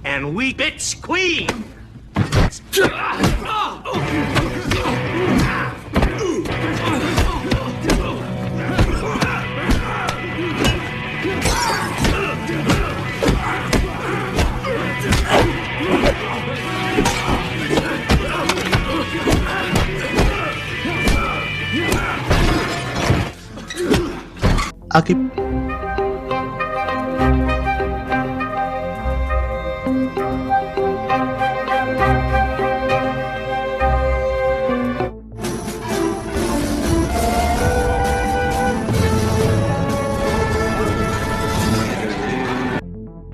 and we bitch queen. Akib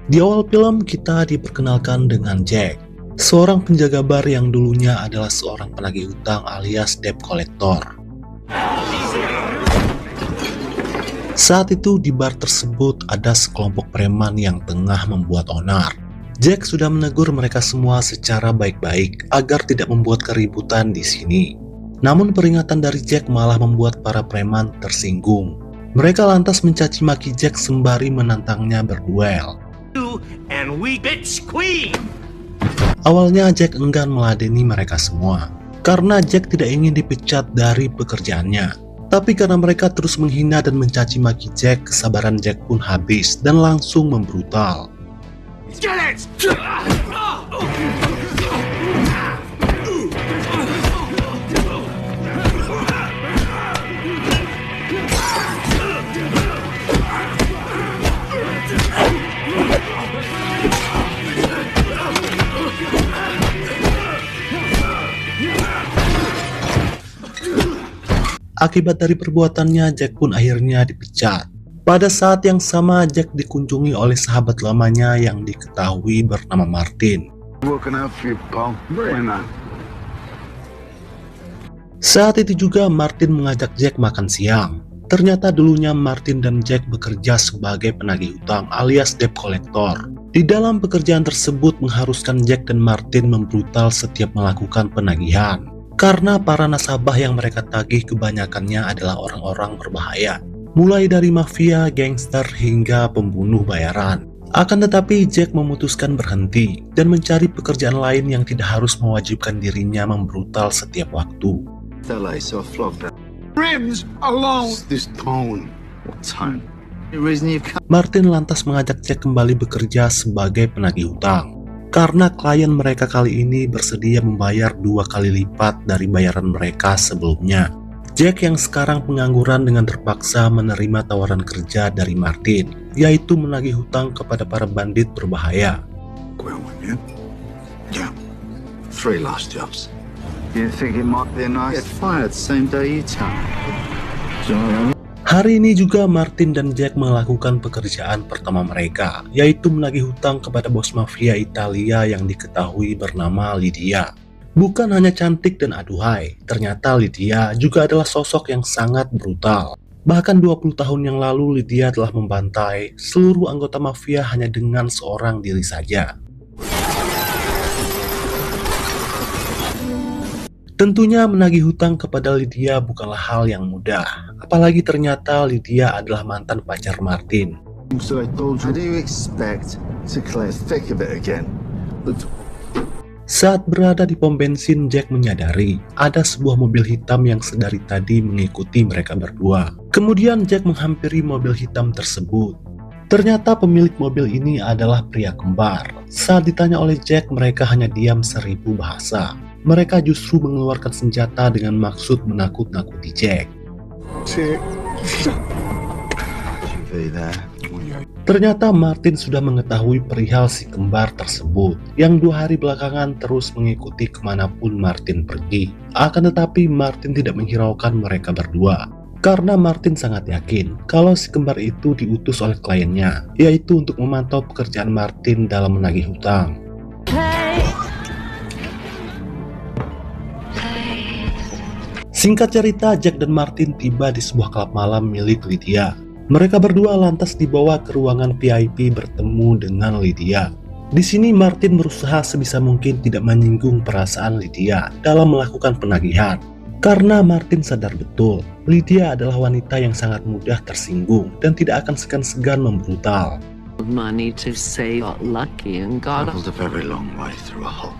Di awal film kita diperkenalkan dengan Jack, seorang penjaga bar yang dulunya adalah seorang penagih hutang alias debt collector. Saat itu di bar tersebut ada sekelompok preman yang tengah membuat onar. Jack sudah menegur mereka semua secara baik-baik agar tidak membuat keributan di sini. Namun peringatan dari Jack malah membuat para preman tersinggung. Mereka lantas mencaci maki Jack sembari menantangnya berduel. And we bitch queen. Awalnya Jack enggan meladeni mereka semua karena Jack tidak ingin dipecat dari pekerjaannya. Tapi karena mereka terus menghina dan mencaci maki Jack, kesabaran Jack pun habis dan langsung membrutal. Akibat dari perbuatannya, Jack pun akhirnya dipecat. Pada saat yang sama, Jack dikunjungi oleh sahabat lamanya yang diketahui bernama Martin. Saat itu juga Martin mengajak Jack makan siang. Ternyata dulunya Martin dan Jack bekerja sebagai penagih hutang alias debt collector. Di dalam pekerjaan tersebut mengharuskan Jack dan Martin membrutal setiap melakukan penagihan. Karena para nasabah yang mereka tagih kebanyakannya adalah orang-orang berbahaya, mulai dari mafia, gangster, hingga pembunuh bayaran. Akan tetapi Jack memutuskan berhenti dan mencari pekerjaan lain yang tidak harus mewajibkan dirinya membrutal setiap waktu. Martin lantas mengajak Jack kembali bekerja sebagai penagih hutang. Karena klien mereka kali ini bersedia membayar 2 kali lipat dari bayaran mereka sebelumnya. Jack yang sekarang pengangguran dengan terpaksa menerima tawaran kerja dari Martin, yaitu menagih hutang kepada para bandit berbahaya. Hari ini juga Martin dan Jack melakukan pekerjaan pertama mereka, yaitu menagih hutang kepada bos mafia Italia yang diketahui bernama Lydia. Bukan hanya cantik dan aduhai, ternyata Lydia juga adalah sosok yang sangat brutal. Bahkan 20 tahun yang lalu Lydia telah membantai seluruh anggota mafia hanya dengan seorang diri saja. Tentunya menagih hutang kepada Lydia bukanlah hal yang mudah, apalagi ternyata Lydia adalah mantan pacar Martin. Saat berada di pom bensin, Jack menyadari ada sebuah mobil hitam yang sedari tadi mengikuti mereka berdua. Kemudian Jack menghampiri mobil hitam tersebut. Ternyata pemilik mobil ini adalah pria kembar. Saat ditanya oleh Jack, mereka hanya diam 1000 bahasa. Mereka justru mengeluarkan senjata dengan maksud menakut-nakuti Jack. Ternyata Martin sudah mengetahui perihal si kembar tersebut, yang 2 hari belakangan terus mengikuti kemanapun Martin pergi. Akan tetapi Martin tidak menghiraukan mereka berdua, karena Martin sangat yakin kalau si kembar itu diutus oleh kliennya, yaitu untuk memantau pekerjaan Martin dalam menagih hutang. Singkat cerita, Jack dan Martin tiba di sebuah klub malam milik Lydia. Mereka berdua lantas dibawa ke ruangan VIP bertemu dengan Lydia. Di sini Martin berusaha sebisa mungkin tidak menyinggung perasaan Lydia dalam melakukan penagihan. Karena Martin sadar betul, Lydia adalah wanita yang sangat mudah tersinggung dan tidak akan segan-segan membrutal. money to say got lucky and got Traveled a very long way through a hole.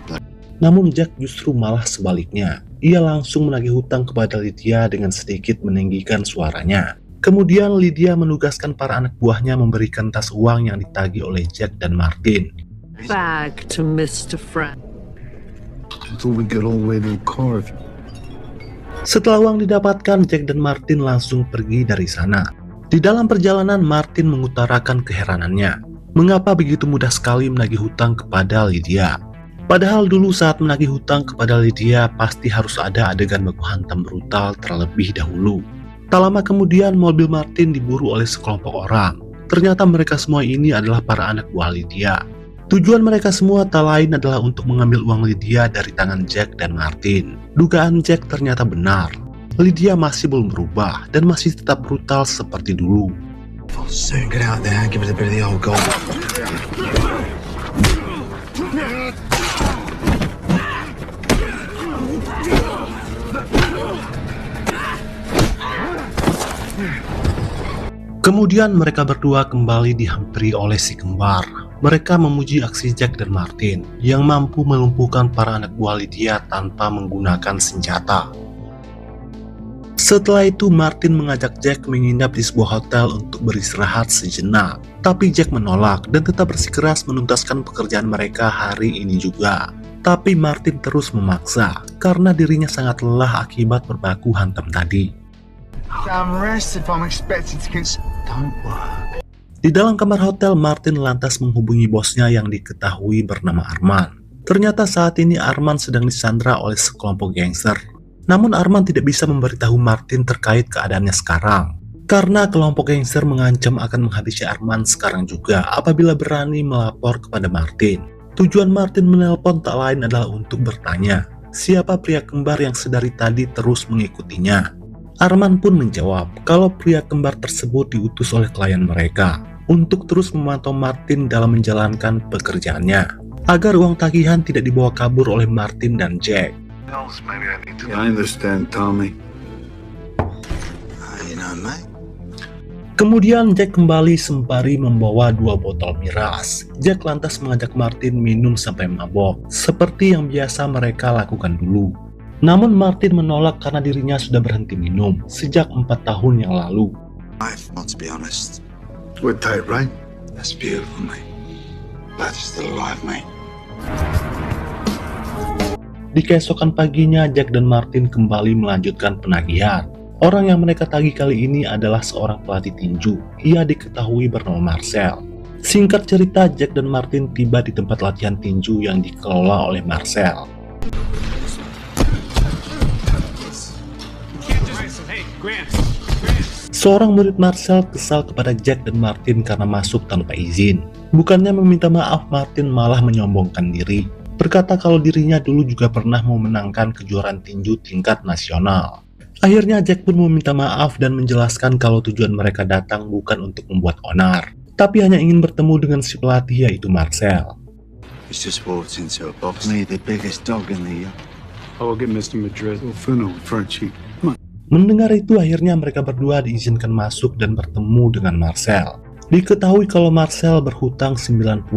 Namun Jack justru malah sebaliknya. Ia langsung menagih hutang kepada Lydia dengan sedikit meninggikan suaranya. Kemudian Lydia menugaskan para anak buahnya memberikan tas uang yang ditagih oleh Jack dan Martin. back to Mr. Frank. I thought we got all the way to the car. Setelah uang didapatkan, Jack dan Martin langsung pergi dari sana. Di dalam perjalanan, Martin mengutarakan keheranannya. Mengapa begitu mudah sekali menagih hutang kepada Lydia? Padahal dulu saat menagih hutang kepada Lydia, pasti harus ada adegan baku hantam brutal terlebih dahulu. Tak lama kemudian, mobil Martin diburu oleh sekelompok orang. Ternyata mereka semua ini adalah para anak buah Lydia. Tujuan mereka semua tak lain adalah untuk mengambil uang Lydia dari tangan Jack dan Martin. Dugaan Jack ternyata benar. Lydia masih belum berubah dan masih tetap brutal seperti dulu. Soon get out there and give it a bit of the old gold. Kemudian mereka berdua kembali dihampiri oleh si kembar. Mereka memuji aksi Jack dan Martin yang mampu melumpuhkan para anak buah Lydia tanpa menggunakan senjata. Setelah itu Martin mengajak Jack menginap di sebuah hotel untuk beristirahat sejenak. Tapi Jack menolak dan tetap bersikeras menuntaskan pekerjaan mereka hari ini juga. Tapi Martin terus memaksa karena dirinya sangat lelah akibat berbaku hantam tadi. I'm rested if I'm expected to get... Don't work. Di dalam kamar hotel, Martin lantas menghubungi bosnya yang diketahui bernama Arman. Ternyata saat ini Arman sedang disandra oleh sekelompok gangster. Namun Arman tidak bisa memberitahu Martin terkait keadaannya sekarang. Karena kelompok gangster mengancam akan menghabisi Arman sekarang juga apabila berani melapor kepada Martin. Tujuan Martin menelpon tak lain adalah untuk bertanya, siapa pria kembar yang sedari tadi terus mengikutinya. Arman pun menjawab kalau pria kembar tersebut diutus oleh klien mereka untuk terus memantau Martin dalam menjalankan pekerjaannya, agar uang tagihan tidak dibawa kabur oleh Martin dan Jack. I understand, Tommy. You know, mate. Kemudian Jack kembali sembari membawa 2 botol miras. Jack lantas mengajak Martin minum sampai mabok, seperti yang biasa mereka lakukan dulu. Namun Martin menolak karena dirinya sudah berhenti minum sejak 4 tahun yang lalu. Life, not to be honest. We're tight, right? That's beautiful, mate. Glad you're still alive, mate. Di keesokan paginya, Jack dan Martin kembali melanjutkan penagihan. Orang yang mereka tagih kali ini adalah seorang pelatih tinju. Ia diketahui bernama Marcel. Singkat cerita, Jack dan Martin tiba di tempat latihan tinju yang dikelola oleh Marcel. Seorang murid Marcel kesal kepada Jack dan Martin karena masuk tanpa izin. Bukannya meminta maaf, Martin malah menyombongkan diri. Berkata kalau dirinya dulu juga pernah memenangkan kejuaraan tinju tingkat nasional. Akhirnya Jack pun meminta maaf dan menjelaskan kalau tujuan mereka datang bukan untuk membuat onar, tapi hanya ingin bertemu dengan si pelatih yaitu Marcel. He's just walked into a box. Me, the biggest dog in the... I'll get Mr. Madrid. Funnel for a cheek. Mendengar itu, akhirnya mereka berdua diizinkan masuk dan bertemu dengan Marcel. Diketahui kalau Marcel berhutang $90.000.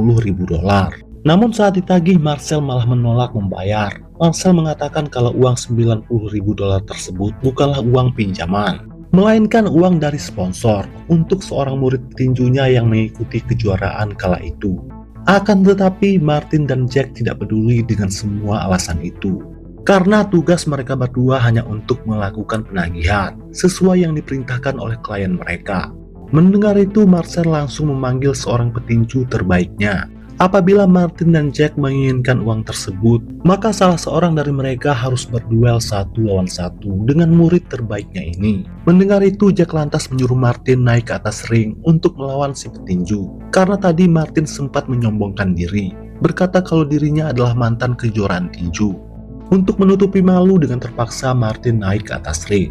Namun saat ditagih, Marcel malah menolak membayar. Marcel mengatakan kalau uang $90.000 tersebut bukanlah uang pinjaman, melainkan uang dari sponsor untuk seorang murid tinjunya yang mengikuti kejuaraan kala itu. Akan tetapi, Martin dan Jack tidak peduli dengan semua alasan itu. Karena tugas mereka berdua hanya untuk melakukan penagihan sesuai yang diperintahkan oleh klien mereka. Mendengar itu, Marcel langsung memanggil seorang petinju terbaiknya. Apabila Martin dan Jack menginginkan uang tersebut, maka salah seorang dari mereka harus berduel 1 lawan 1 dengan murid terbaiknya ini. Mendengar itu, Jack lantas menyuruh Martin naik ke atas ring untuk melawan si petinju. Karena tadi Martin sempat menyombongkan diri, berkata kalau dirinya adalah mantan kejuaraan tinju. Untuk menutupi malu, dengan terpaksa Martin naik ke atas ring.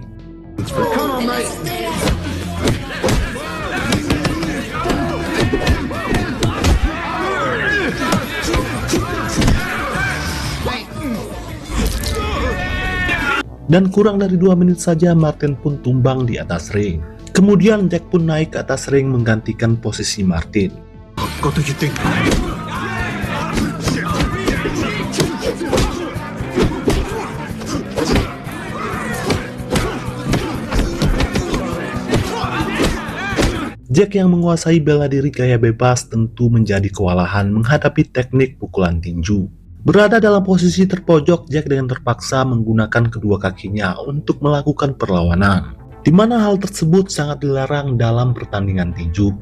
Dan kurang dari 2 menit saja Martin pun tumbang di atas ring. Kemudian Jack pun naik ke atas ring menggantikan posisi Martin. What do you think? Jack yang menguasai bela diri gaya bebas tentu menjadi kewalahan menghadapi teknik pukulan tinju. Berada dalam posisi terpojok, Jack dengan terpaksa menggunakan kedua kakinya untuk melakukan perlawanan, di mana hal tersebut sangat dilarang dalam pertandingan tinju.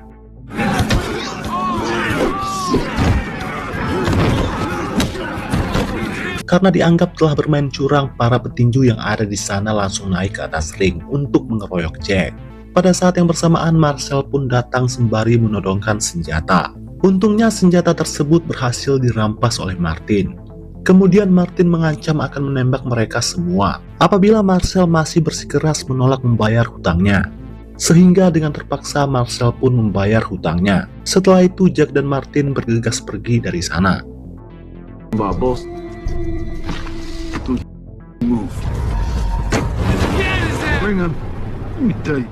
Karena dianggap telah bermain curang, para petinju yang ada di sana langsung naik ke atas ring untuk mengeroyok Jack. Pada saat yang bersamaan, Marcel pun datang sembari menodongkan senjata. Untungnya senjata tersebut berhasil dirampas oleh Martin. Kemudian Martin mengancam akan menembak mereka semua apabila Marcel masih bersikeras menolak membayar hutangnya. Sehingga dengan terpaksa Marcel pun membayar hutangnya. Setelah itu Jack dan Martin bergegas pergi dari sana. Bubbles. Move. Bring him. Let me tell you.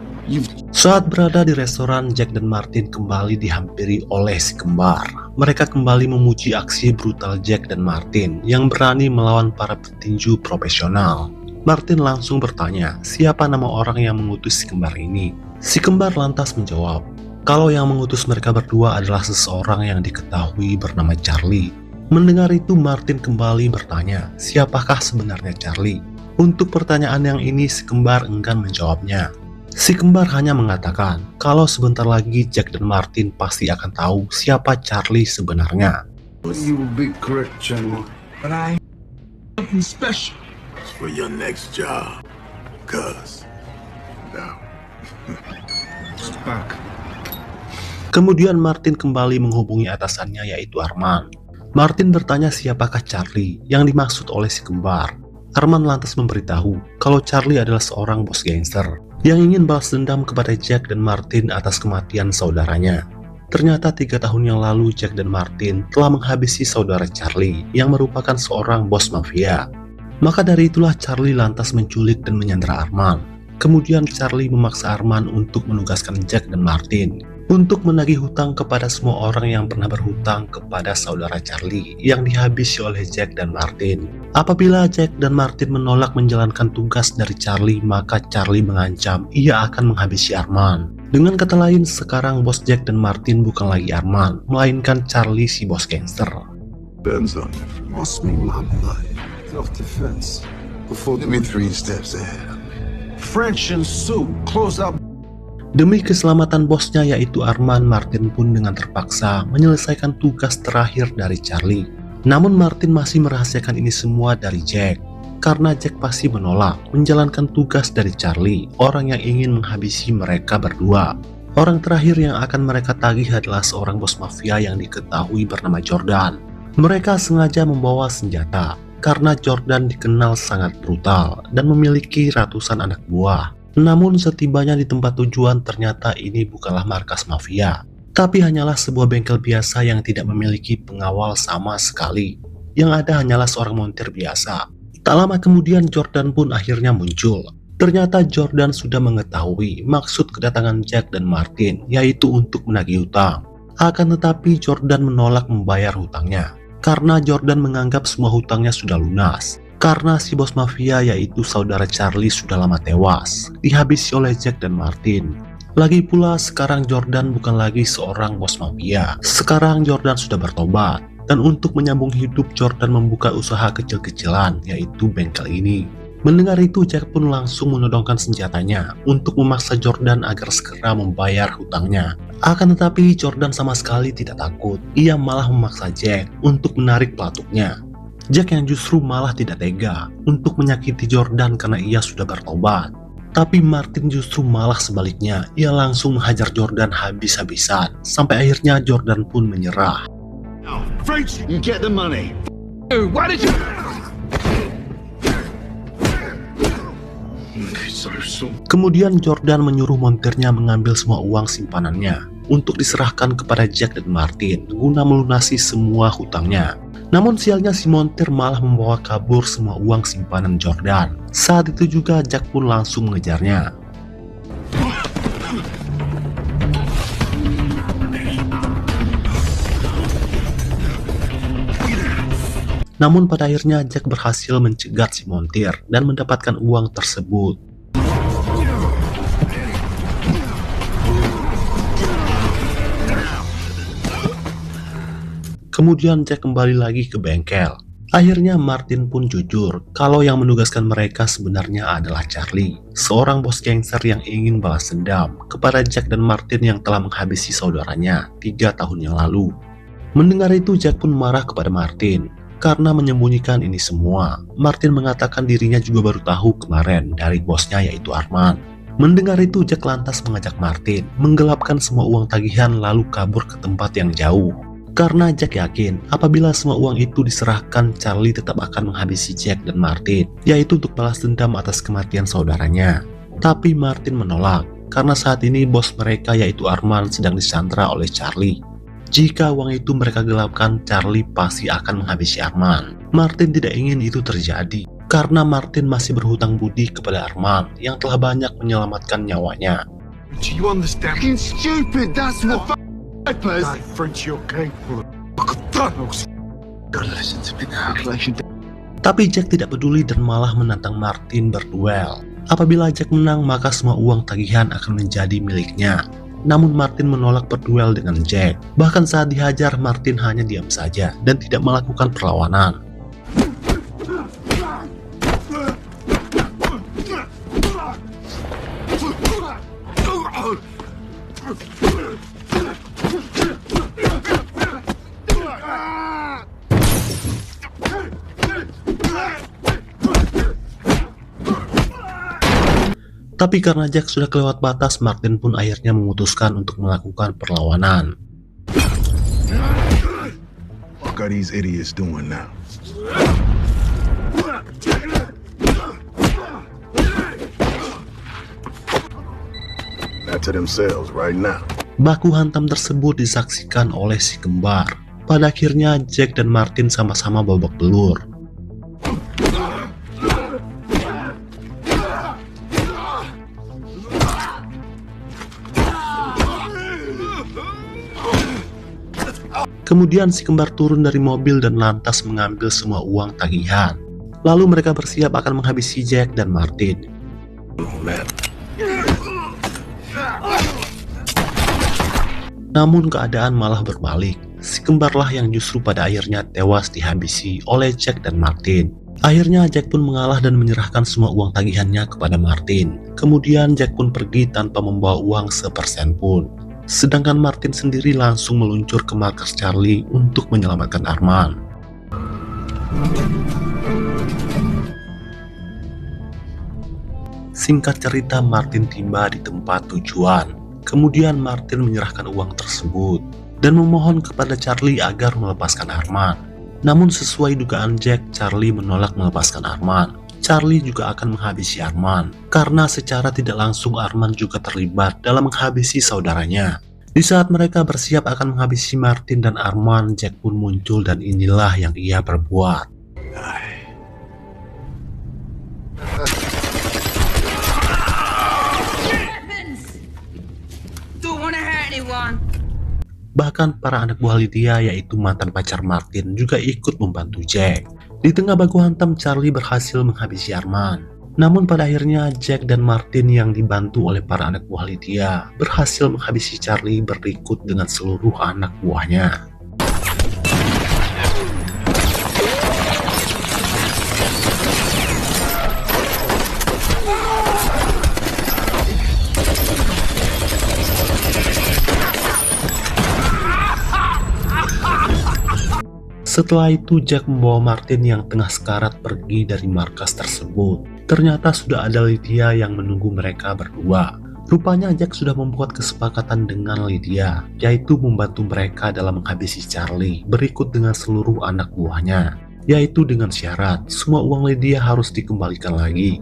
Saat berada di restoran, Jack dan Martin kembali dihampiri oleh si kembar. Mereka kembali memuji aksi brutal Jack dan Martin yang berani melawan para petinju profesional. Martin langsung bertanya, siapa nama orang yang mengutus si kembar ini? Si kembar lantas menjawab, kalau yang mengutus mereka berdua adalah seseorang yang diketahui bernama Charlie. Mendengar itu, Martin kembali bertanya, siapakah sebenarnya Charlie? Untuk pertanyaan yang ini, si kembar enggan menjawabnya. Si kembar hanya mengatakan kalau sebentar lagi Jack dan Martin pasti akan tahu siapa Charlie sebenarnya. You will be correct, General. But I ain't something special. It's for your next job. Cuz. Now. Back. Kemudian Martin kembali menghubungi atasannya yaitu Arman. Martin bertanya siapakah Charlie yang dimaksud oleh si kembar. Arman lantas memberitahu kalau Charlie adalah seorang bos gangster yang ingin balas dendam kepada Jack dan Martin atas kematian saudaranya. Ternyata 3 tahun yang lalu Jack dan Martin telah menghabisi saudara Charlie yang merupakan seorang bos mafia. Maka dari itulah Charlie lantas menculik dan menyandera Arman. Kemudian Charlie memaksa Arman untuk menugaskan Jack dan Martin untuk menagih hutang kepada semua orang yang pernah berhutang kepada saudara Charlie yang dihabisi oleh Jack dan Martin. Apabila Jack dan Martin menolak menjalankan tugas dari Charlie, maka Charlie mengancam ia akan menghabisi Arman. Dengan kata lain, sekarang bos Jack dan Martin bukan lagi Arman, melainkan Charlie si bos gangster. Depends on you. Must be my blood. Self-defense. Before, give me 3 steps ahead. French and Sue, close up. Demi keselamatan bosnya yaitu Arman, Martin pun dengan terpaksa menyelesaikan tugas terakhir dari Charlie. Namun Martin masih merahasiakan ini semua dari Jack, karena Jack pasti menolak menjalankan tugas dari Charlie, orang yang ingin menghabisi mereka berdua. Orang terakhir yang akan mereka tagih adalah seorang bos mafia yang diketahui bernama Jordan. Mereka sengaja membawa senjata, karena Jordan dikenal sangat brutal dan memiliki ratusan anak buah. Namun setibanya di tempat tujuan ternyata ini bukanlah markas mafia, tapi hanyalah sebuah bengkel biasa yang tidak memiliki pengawal sama sekali. Yang ada hanyalah seorang montir biasa. Tak lama kemudian Jordan pun akhirnya muncul. Ternyata Jordan sudah mengetahui maksud kedatangan Jack dan Martin, yaitu untuk menagih hutang. Akan tetapi Jordan menolak membayar hutangnya, karena Jordan menganggap semua hutangnya sudah lunas. Karena si bos mafia yaitu saudara Charlie sudah lama tewas, dihabisi oleh Jack dan Martin. Lagi pula sekarang Jordan bukan lagi seorang bos mafia. Sekarang Jordan sudah bertobat, dan untuk menyambung hidup Jordan membuka usaha kecil-kecilan yaitu bengkel ini. Mendengar itu Jack pun langsung menodongkan senjatanya untuk memaksa Jordan agar segera membayar hutangnya. Akan tetapi Jordan sama sekali tidak takut. Ia malah memaksa Jack untuk menarik pelatuknya. Jack yang justru malah tidak tega untuk menyakiti Jordan karena ia sudah bertobat. Tapi Martin justru malah sebaliknya, ia langsung menghajar Jordan habis-habisan, sampai akhirnya Jordan pun menyerah. French, you get the money. Why did you... Kemudian Jordan menyuruh montirnya mengambil semua uang simpanannya untuk diserahkan kepada Jack dan Martin guna melunasi semua hutangnya. Namun sialnya si montir malah membawa kabur semua uang simpanan Jordan. Saat itu juga Jack pun langsung mengejarnya. Namun pada akhirnya Jack berhasil mencegat si montir dan mendapatkan uang tersebut. Kemudian Jack kembali lagi ke bengkel. Akhirnya Martin pun jujur kalau yang menugaskan mereka sebenarnya adalah Charlie, seorang bos gangster yang ingin balas dendam kepada Jack dan Martin yang telah menghabisi saudaranya 3 tahun yang lalu. Mendengar itu Jack pun marah kepada Martin karena menyembunyikan ini semua. Martin mengatakan dirinya juga baru tahu kemarin dari bosnya yaitu Arman. Mendengar itu Jack lantas mengajak Martin menggelapkan semua uang tagihan lalu kabur ke tempat yang jauh. Karena Jack yakin apabila semua uang itu diserahkan, Charlie tetap akan menghabisi Jack dan Martin, yaitu untuk balas dendam atas kematian saudaranya. Tapi Martin menolak karena saat ini bos mereka yaitu Arman sedang disandra oleh Charlie. Jika uang itu mereka gelapkan, Charlie pasti akan menghabisi Arman. Martin tidak ingin itu terjadi karena Martin masih berhutang budi kepada Arman yang telah banyak menyelamatkan nyawanya. You understand? Fucking stupid, that's what purpose. French, okay? Gotta listen to me now. Tapi Jack tidak peduli dan malah menantang Martin berduel. Apabila Jack menang, maka semua uang tagihan akan menjadi miliknya. Namun Martin menolak berduel dengan Jack. Bahkan saat dihajar, Martin hanya diam saja dan tidak melakukan perlawanan. Tapi karena Jack sudah kelewat batas, Martin pun akhirnya memutuskan untuk melakukan perlawanan. What are these idiots doing now? Not to themselves right now. Baku hantam tersebut disaksikan oleh si kembar. Pada akhirnya Jack dan Martin sama-sama babak belur. Kemudian si kembar turun dari mobil dan lantas mengambil semua uang tagihan. Lalu mereka bersiap akan menghabisi Jack dan Martin. Namun keadaan malah berbalik. Si kembarlah yang justru pada akhirnya tewas dihabisi oleh Jack dan Martin. Akhirnya Jack pun mengalah dan menyerahkan semua uang tagihannya kepada Martin. Kemudian Jack pun pergi tanpa membawa uang sepersen pun. Sedangkan Martin sendiri langsung meluncur ke markas Charlie untuk menyelamatkan Arman. Singkat cerita, Martin tiba di tempat tujuan. Kemudian Martin menyerahkan uang tersebut dan memohon kepada Charlie agar melepaskan Arman. Namun sesuai dugaan Jack, Charlie menolak melepaskan Arman. Charlie juga akan menghabisi Arman, karena secara tidak langsung Arman juga terlibat dalam menghabisi saudaranya. Di saat mereka bersiap akan menghabisi Martin dan Arman, Jack pun muncul dan inilah yang ia perbuat. Bahkan para anak buah Lydia yaitu mantan pacar Martin juga ikut membantu Jack. Di tengah baku hantam, Charlie berhasil menghabisi Arman. Namun pada akhirnya Jack dan Martin yang dibantu oleh para anak buah Lydia berhasil menghabisi Charlie berikut dengan seluruh anak buahnya. Setelah itu Jack membawa Martin yang tengah sekarat pergi dari markas tersebut. Ternyata sudah ada Lydia yang menunggu mereka berdua. Rupanya Jack sudah membuat kesepakatan dengan Lydia, yaitu membantu mereka dalam menghabisi Charlie berikut dengan seluruh anak buahnya, yaitu dengan syarat semua uang Lydia harus dikembalikan lagi.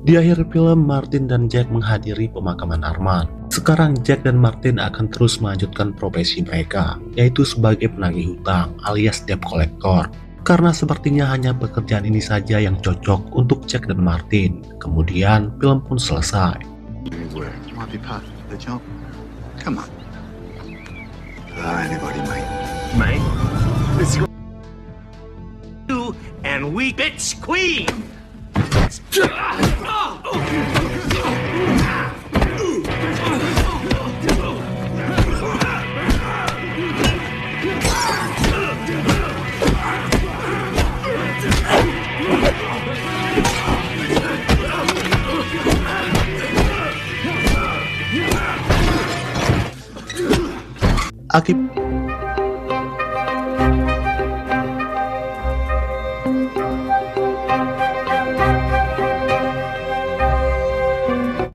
Di akhir film, Martin dan Jack menghadiri pemakaman Arman. Sekarang Jack dan Martin akan terus melanjutkan profesi mereka, yaitu sebagai penagih hutang alias debt collector. Karena sepertinya hanya pekerjaan ini saja yang cocok untuk Jack dan Martin. Kemudian film pun selesai. Come on. Anybody, mate. mate. This is You and we bitch queen. Akibat